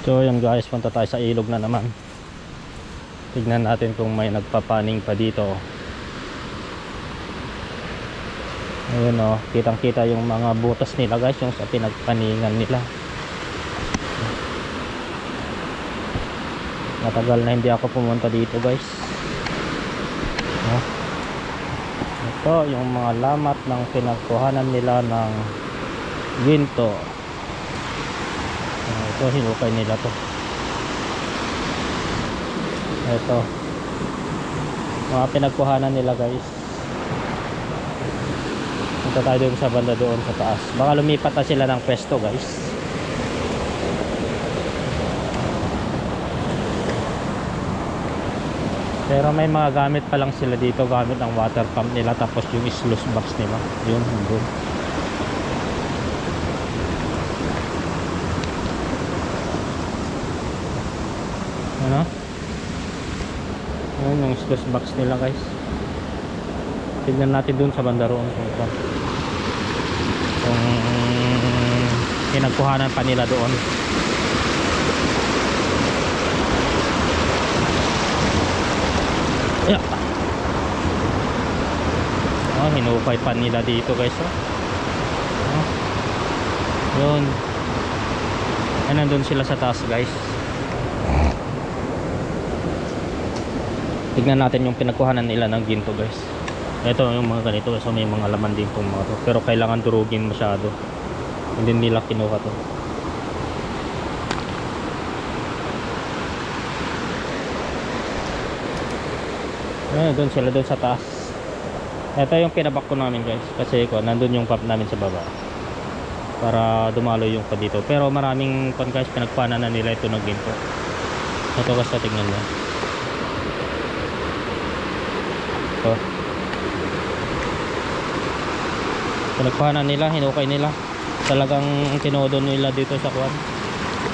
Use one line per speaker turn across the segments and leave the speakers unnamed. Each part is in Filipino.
So yun guys, punta tayo sa ilog na naman. Tignan natin kung may nagpapaning pa dito. Ayun o, kitang kita yung mga butas nila guys, yung sa pinagpaningan nila. Matagal na hindi ako pumunta dito guys. Ito yung mga lamat ng pinagkuhanan nila ng ginto. Ito, hinukay nila to. Ito mga pinagkuhanan nila guys. Punta tayo doon sa banda doon sa taas. Baka lumipat na sila ng pwesto guys. Pero may mga gamit pa lang sila dito, gamit ang water pump nila, tapos yung sluice box nila yun doon. Ano? Yun yung sluice box nila guys. Tignan natin dun sa banda roon kung pinagkuhanan pa nila doon. Yeah. Oh, hinukay pa nila dito guys. Oh. Yun. Ay, nandun sila sa taas guys. Tignan natin yung pinagkuhanan nila ng ginto guys. Ito yung mga ganito, so may mga laman din pong mga to, pero kailangan durugin masyado, hindi nila kinuha to. Doon sila doon sa taas. Ito yung pinabak ko namin guys, kasi nandun yung pump namin sa baba para dumalo yung pa dito, pero maraming guys pinagkuhanan na nila ito ng ginto. Ito basta tignan nyo ito. Pinagkuhanan nila, hinukay nila. Talagang tinodo nila dito sa kuwan.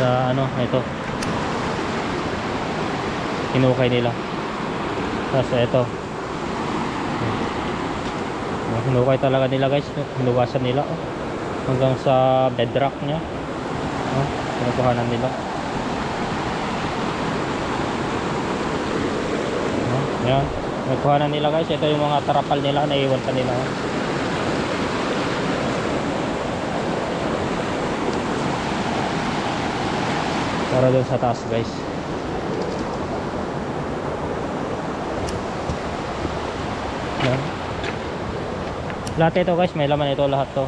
Sa ano, ito. Hinukay nila. Tapos ito. Hinukay talaga nila guys. Hinugasan nila. Hanggang sa bedrock nya. Pinagkuhanan nila. Yan. Pinagkuhanan nila guys. Ito yung mga tarapal nila. Naiwan pa nila. Para doon sa taas guys. Yan. Lahat ito guys, may laman ito lahat to.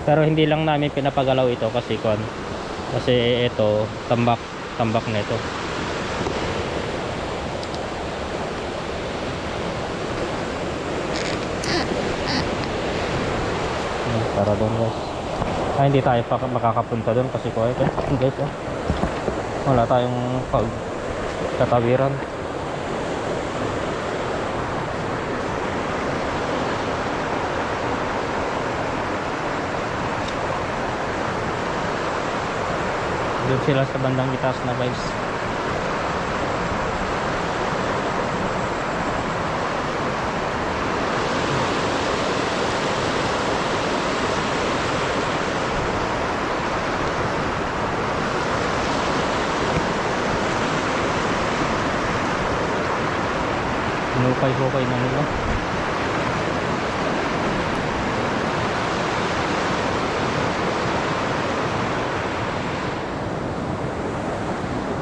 Pero hindi lang namin pinapagalaw ito kasi ito tambak na ito. Yan, para doon guys. Hindi tayo makakapunta doon kasi ito guys wala tayong pagkatawiran. Doon sila sa bandang itaas na guys. Hukay na nila.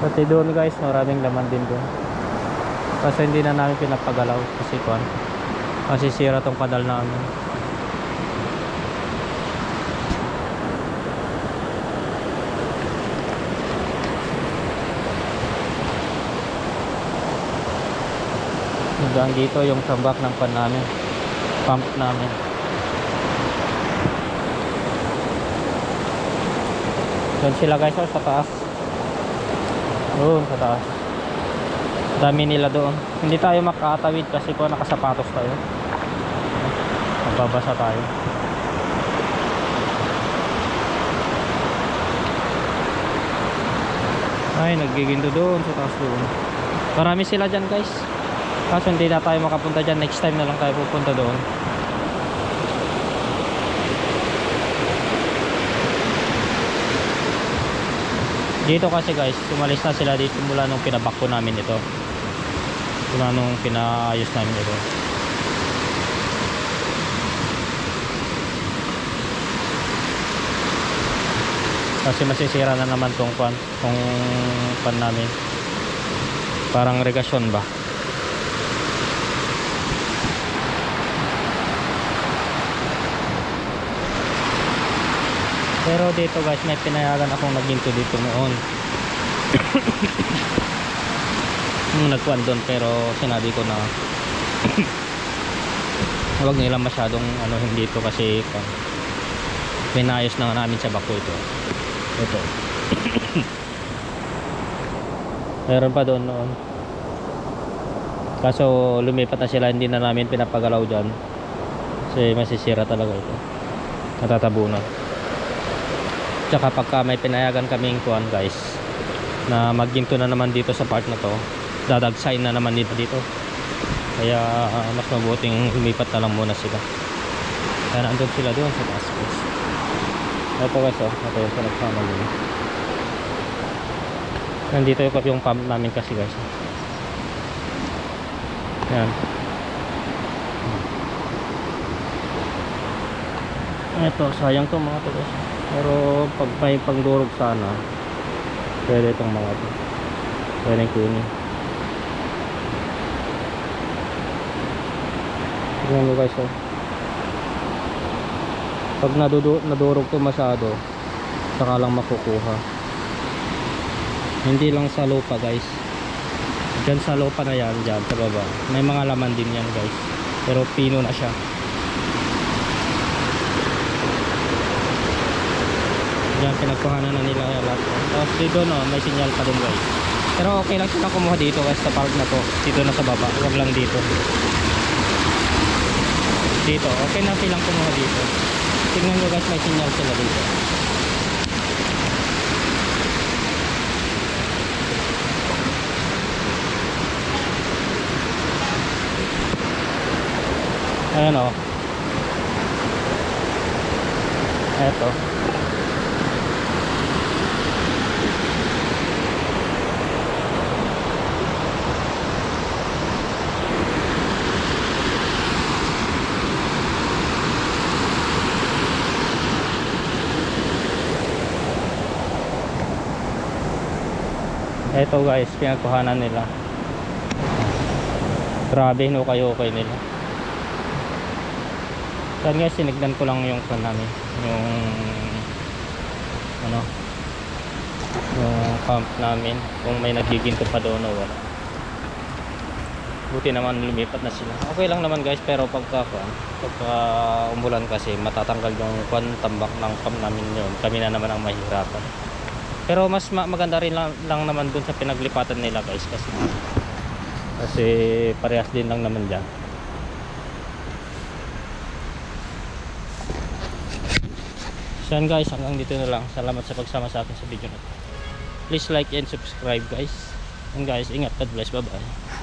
Pati doon guys, maraming laman din doon. Kasi hindi na namin pinapagalaw kasi masisira tong kadal namin. Hanggang dito yung tambak ng pump namin. Doon sila guys sa taas. Doon sa taas. Dami nila doon. Hindi tayo makakatawid kasi nakasapatos tayo. Magbabasa tayo. Ay, naggiginto doon sa taas doon. Marami sila dyan guys. Kaso hindi na tayo makapunta dyan. Next time na lang tayo pupunta doon. Dito kasi guys, umalis na sila dito mula nung pinabakko namin ito. Mula nung pinaayos namin ito. Kasi masisira na naman tong pan namin. Parang regasyon ba. Pero dito guys, may pinayagan akong naginto dito noon. Nagkuhan doon, pero sinabi ko na huwag nila masyadong hindi dito kasi pinayos na namin sa bako ito. Ito. Meron pa doon noon. Kaso lumipat na sila, hindi na namin pinapagalaw dyan. Kasi masisira talaga ito. Natatabunan. Tsaka pagka may pinayagan kaming kuhan guys, na magginto na naman dito sa part na to, dadagsain na naman dito. Kaya mas mabuting lumipat na lang muna sila. Kaya nandun sila doon sa taas guys. Ito guys, ito yung pinagsama nila. Nandito yung pump namin kasi guys. Yan. Ito, sayang to mga to guys. Pero pag may pagdurog sana, pwede itong mga to. Pwede kunin. Tingnan mo guys, pag nadurog to masyado, saka lang makukuha. Hindi lang sa lupa guys, dyan sa lupa na yan, dyan sa baba may mga laman din yan guys, pero pino na siya. Dyan pinagkuhanan na nila lahat. Tapos dito may sinyal pa dun guys, pero okay lang silang kumuha dito guys sa park na to. Dito na sa baba, huwag lang dito. Dito okay na silang kumuha dito. Tingnan nyo guys, may sinyal sila dito. Ayan o. Eto. Eto guys, pinagkuhanan nila. Grabe, okay nila. Saan guys, sinignan ko lang yung pan namin, yung yung pump namin, kung may nagiginto pa doon o wala. Buti naman lumipat na sila. Okay lang naman guys, pero pagka umulan kasi matatanggal yung tambak ng pump namin yun. Kami na naman ang mahirapan. Pero mas maganda rin lang naman dun sa pinaglipatan nila guys, kasi parehas din lang naman dyan. So yan guys, hanggang dito na lang. Salamat sa pagsama sa akin sa video na to. Please like and subscribe guys. And guys, ingat, God bless, bye bye.